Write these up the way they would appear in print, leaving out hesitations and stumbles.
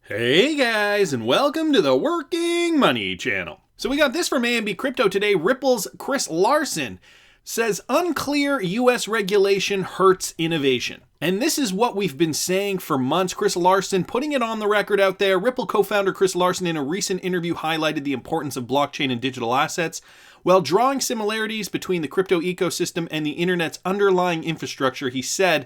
Hey guys, and welcome to the Working Money channel. So we got this from A&B Crypto today. Ripple's Chris Larson says unclear US regulation hurts innovation. And this is what we've been saying for months. Chris Larson putting it on the record out there. Ripple co-founder Chris Larson in a recent interview highlighted the importance of blockchain and digital assets, while drawing similarities between the crypto ecosystem and the internet's underlying infrastructure. He said,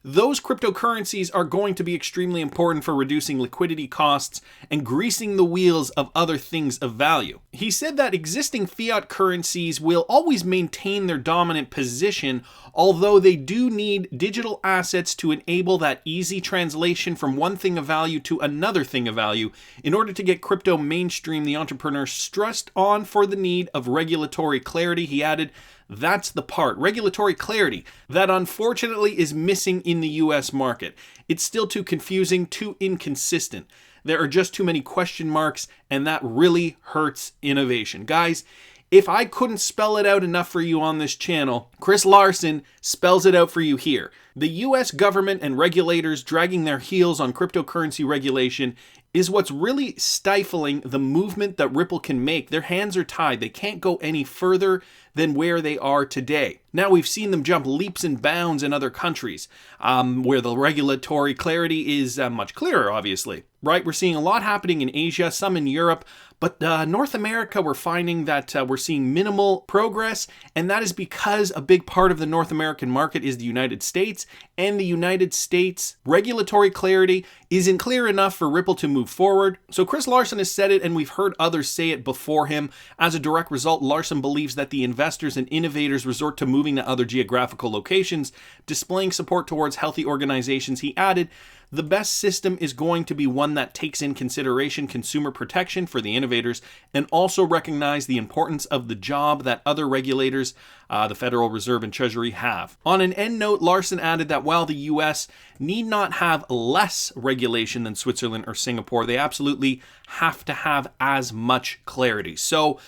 those cryptocurrencies are going to be extremely important for reducing liquidity costs and greasing the wheels of other things of value. He said that existing fiat currencies will always maintain their dominant position, although they do need digital assets to enable that easy translation from one thing of value to another thing of value. In order to get crypto mainstream, the entrepreneur stressed on for the need of regulatory clarity. He added, that's the part, regulatory clarity, that unfortunately is missing in the US market. It's still too confusing, too inconsistent. There are just too many question marks, and that really hurts innovation. Guys, if I couldn't spell it out enough for you on this channel, Chris Larson spells it out for you here. The US government and regulators dragging their heels on cryptocurrency regulation is what's really stifling the movement that Ripple can make. Their hands are tied. They can't go any further than where they are today. Now we've seen them jump leaps and bounds in other countries where the regulatory clarity is much clearer, obviously. Right? We're seeing a lot happening in Asia, some in Europe, but North America, we're finding that we're seeing minimal progress, and that is because a big part of the North American market is the United States, and the United States regulatory clarity isn't clear enough for Ripple to move forward. So Chris Larson has said it, and we've heard others say it before him. As a direct result, Larson believes that the investors and innovators resort to moving to other geographical locations, displaying support towards healthy organizations. He added, the best system is going to be one that takes in consideration consumer protection for the innovators and also recognize the importance of the job that other regulators, the Federal Reserve and Treasury, have. On an end note, Larson added that while the US need not have less regulation than Switzerland or Singapore, they absolutely have to have as much clarity. So,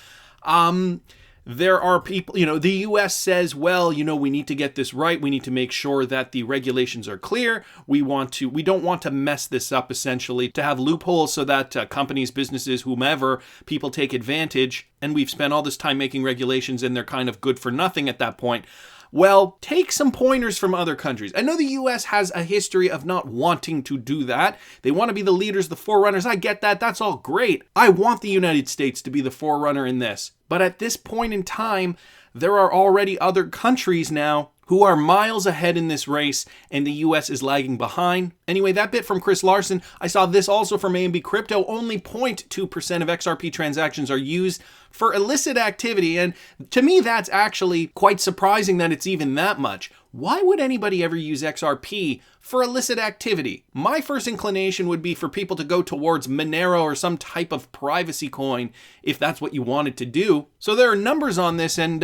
there are people, the US says, well, we need to get this right. We need to make sure that the regulations are clear. We don't want to mess this up, essentially, to have loopholes so that companies, businesses, whomever, people take advantage. And we've spent all this time making regulations and they're kind of good for nothing at that point. Well, take some pointers from other countries. I know the US has a history of not wanting to do that. They want to be the leaders, the forerunners. I get that. That's all great. I want the United States to be the forerunner in this. But at this point in time, there are already other countries now who are miles ahead in this race, and the US is lagging behind. Anyway, that bit from Chris Larson. I saw this also from A&B Crypto. Only 0.2% of XRP transactions are used for illicit activity, and to me that's actually quite surprising that it's even that much. Why would anybody ever use XRP for illicit activity? My first inclination would be for people to go towards Monero or some type of privacy coin if that's what you wanted to do. So there are numbers on this, and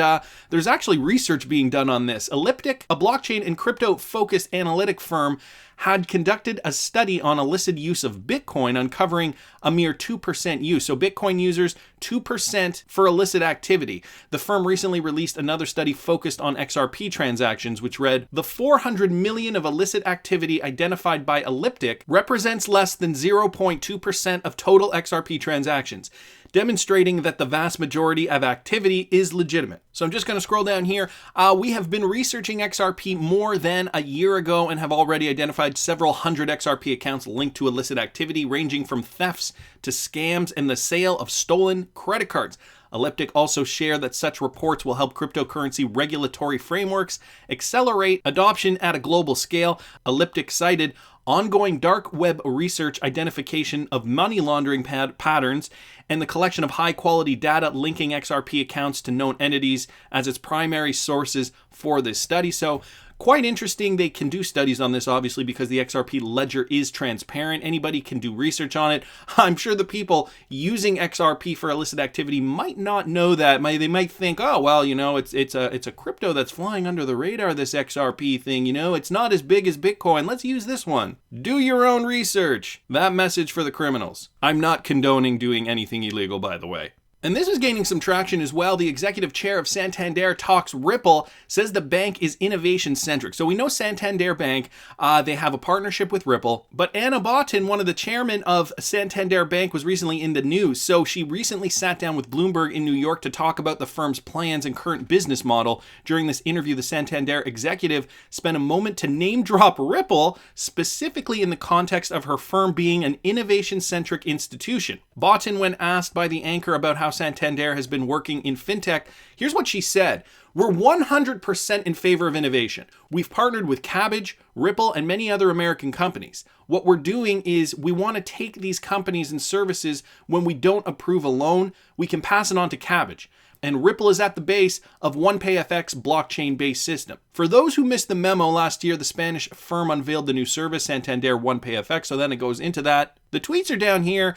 there's actually research being done on this. Elliptic, a blockchain and crypto-focused analytic firm, had conducted a study on illicit use of Bitcoin, uncovering a mere 2% use. So Bitcoin users, 2% for illicit activity. The firm recently released another study focused on XRP transactions, which read, the 400 million of illicit activity identified by Elliptic represents less than 0.2% of total XRP transactions, demonstrating that the vast majority of activity is legitimate. So I'm just going to scroll down here. We have been researching XRP more than a year ago and have already identified several hundred XRP accounts linked to illicit activity, ranging from thefts to scams and the sale of stolen credit cards. Elliptic also shared that such reports will help cryptocurrency regulatory frameworks accelerate adoption at a global scale. Elliptic cited ongoing dark web research, identification of money laundering patterns, and the collection of high-quality data linking XRP accounts to known entities as its primary sources for this study. So quite interesting. They can do studies on this, obviously, because the XRP ledger is transparent. Anybody can do research on it. I'm sure the people using XRP for illicit activity might not know that. They might think, oh, well, it's a crypto that's flying under the radar, this XRP thing. It's not as big as Bitcoin. Let's use this one. Do your own research. That message for the criminals. I'm not condoning doing anything illegal, by the way. And this is gaining some traction as well. The executive chair of Santander talks Ripple, says the bank is innovation-centric. So we know Santander Bank, they have a partnership with Ripple, but Anna Botten, one of the chairmen of Santander Bank, was recently in the news. So she recently sat down with Bloomberg in New York to talk about the firm's plans and current business model. During this interview, the Santander executive spent a moment to name drop Ripple, specifically in the context of her firm being an innovation-centric institution. Botten, when asked by the anchor about how Santander has been working in fintech, here's what she said. We're 100% in favor of innovation. We've partnered with Kabbage, Ripple, and many other American companies. What we're doing is we want to take these companies and services when we don't approve a loan, we can pass it on to Kabbage. And Ripple is at the base of OnePayFX blockchain-based system. For those who missed the memo last year, the Spanish firm unveiled the new service, Santander OnePayFX, so then it goes into that. The tweets are down here,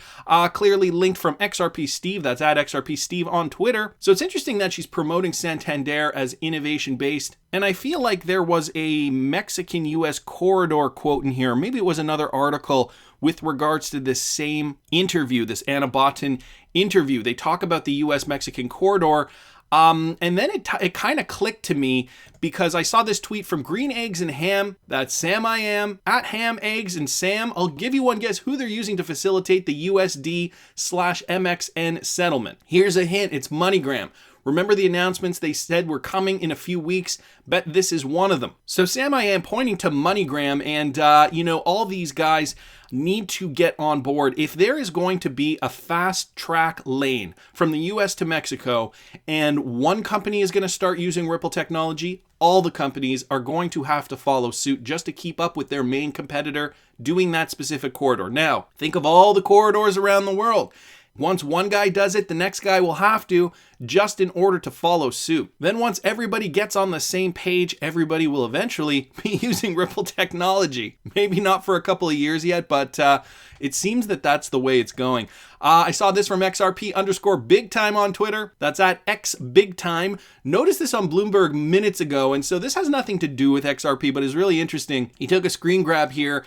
clearly linked from XRP Steve, that's at XRP Steve on Twitter. So it's interesting that she's promoting Santander as innovation-based. And I feel like there was a Mexican US corridor quote in here, maybe it was another article with regards to this same interview, this Anna Botten interview. They talk about the US-Mexican corridor, and then it kind of clicked to me because I saw this tweet from Green Eggs and Ham, that's Sam I Am, at Ham, Eggs, and Sam. I'll give you one guess who they're using to facilitate the USD/MXN settlement. Here's a hint, it's MoneyGram. Remember the announcements they said were coming in a few weeks? Bet this is one of them. So Sam I Am pointing to MoneyGram, and all these guys need to get on board. If there is going to be a fast track lane from the US to Mexico, and one company is going to start using Ripple technology, all the companies are going to have to follow suit just to keep up with their main competitor doing that specific corridor. Now, think of all the corridors around the world. Once one guy does it, the next guy will have to, just in order to follow suit. Then once everybody gets on the same page, everybody will eventually be using Ripple technology. Maybe not for a couple of years yet, but it seems that that's the way it's going. I saw this from XRP_bigtime on Twitter. That's at XBigTime. Noticed this on Bloomberg minutes ago, and so this has nothing to do with XRP, but is really interesting. He took a screen grab here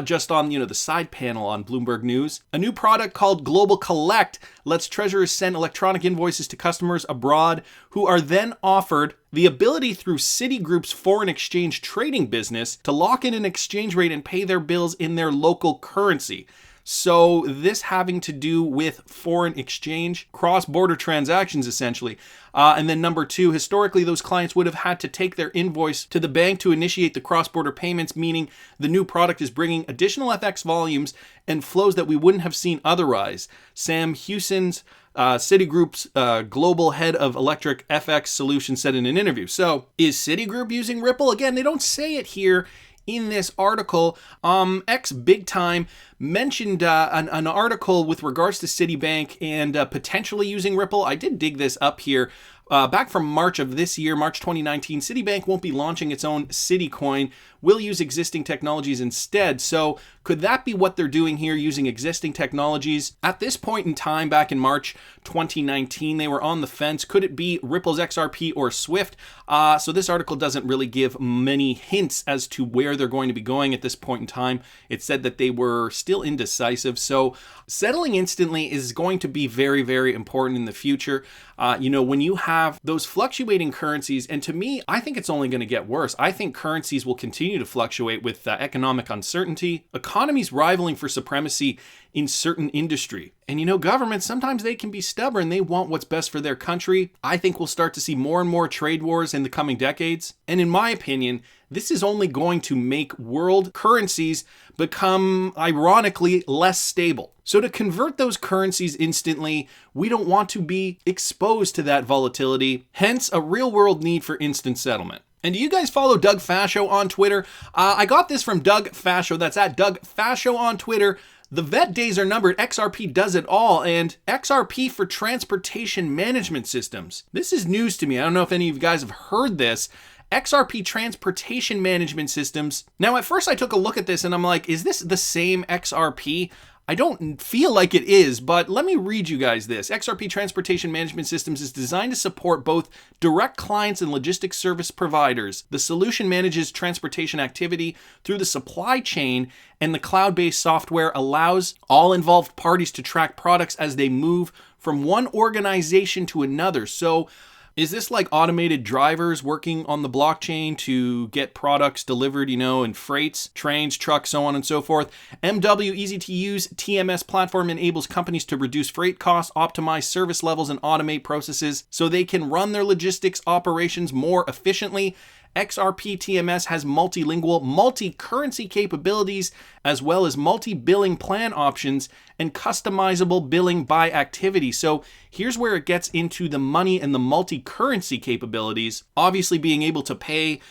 just on the side panel on Bloomberg News. A new product called Global Collect lets treasurers send electronic invoices to customers abroad who are then offered the ability through Citigroup's foreign exchange trading business to lock in an exchange rate and pay their bills in their local currency. So this having to do with foreign exchange, cross-border transactions essentially. And then number two, historically those clients would have had to take their invoice to the bank to initiate the cross-border payments, meaning the new product is bringing additional FX volumes and flows that we wouldn't have seen otherwise. Sam Hewson's Citigroup's global head of electric FX solutions said in an interview. So is Citigroup using Ripple? Again, they don't say it here in this article. XBigTime mentioned an article with regards to Citibank and potentially using Ripple. I did dig this up here. Back from March of this year, March 2019, Citibank won't be launching its own Citicoin. We'll use existing technologies instead. So could that be what they're doing here, using existing technologies? At this point in time, back in March 2019, they were on the fence. Could it be Ripple's XRP or Swift? So this article doesn't really give many hints as to where they're going to be going at this point in time. It said that they were still indecisive. So settling instantly is going to be very, very important in the future. When you have those fluctuating currencies, and to me, I think it's only going to get worse. I think currencies will continue to fluctuate with economic uncertainty, economies rivaling for supremacy in certain industry. And governments, sometimes they can be stubborn. They want what's best for their country. I think we'll start to see more and more trade wars in the coming decades. And in my opinion, this is only going to make world currencies become, ironically, less stable. So to convert those currencies instantly, we don't want to be exposed to that volatility, hence a real-world need for instant settlement. And do you guys follow Doug Fascio on Twitter? I got this from Doug Fascio. That's at Doug Fascio on Twitter. The vet days are numbered. XRP does it all. And XRP for transportation management systems. This is news to me. I don't know if any of you guys have heard this. XRP transportation management systems. Now, at first I took a look at this and I'm like, is this the same XRP? I don't feel like it is, but let me read you guys this. XRP Transportation Management Systems is designed to support both direct clients and logistics service providers. The solution manages transportation activity through the supply chain, and the cloud-based software allows all involved parties to track products as they move from one organization to another. So is this like automated drivers working on the blockchain to get products delivered, in freights, trains, trucks, so on and so forth? MW easy to use TMS platform enables companies to reduce freight costs, optimize service levels, and automate processes so they can run their logistics operations more efficiently. XRP TMS has multilingual, multi-currency capabilities, as well as multi-billing plan options and customizable billing by activity. So here's where it gets into the money and the multi-currency capabilities, obviously being able to pay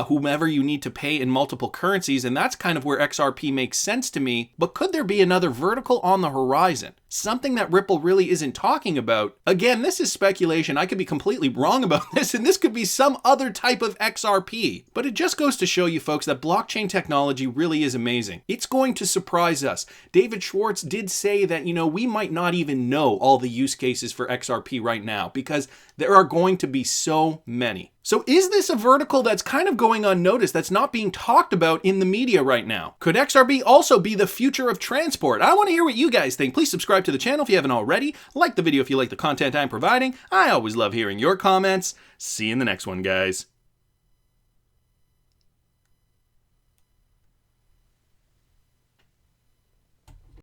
whomever you need to pay in multiple currencies, and that's kind of where XRP makes sense to me. But could there be another vertical on the horizon? Something that Ripple really isn't talking about? Again, this is speculation. I could be completely wrong about this, and this could be some other type of XRP. But it just goes to show you folks that blockchain technology really is amazing. It's going to surprise us. David Schwartz did say that, we might not even know all the use cases for XRP right now because there are going to be so many. So is this a vertical that's kind of going unnoticed, that's not being talked about in the media right now? Could XRP also be the future of transport? I want to hear what you guys think. Please subscribe to the channel if you haven't already. Like the video if you like the content I'm providing. I always love hearing your comments. See you in the next one, guys.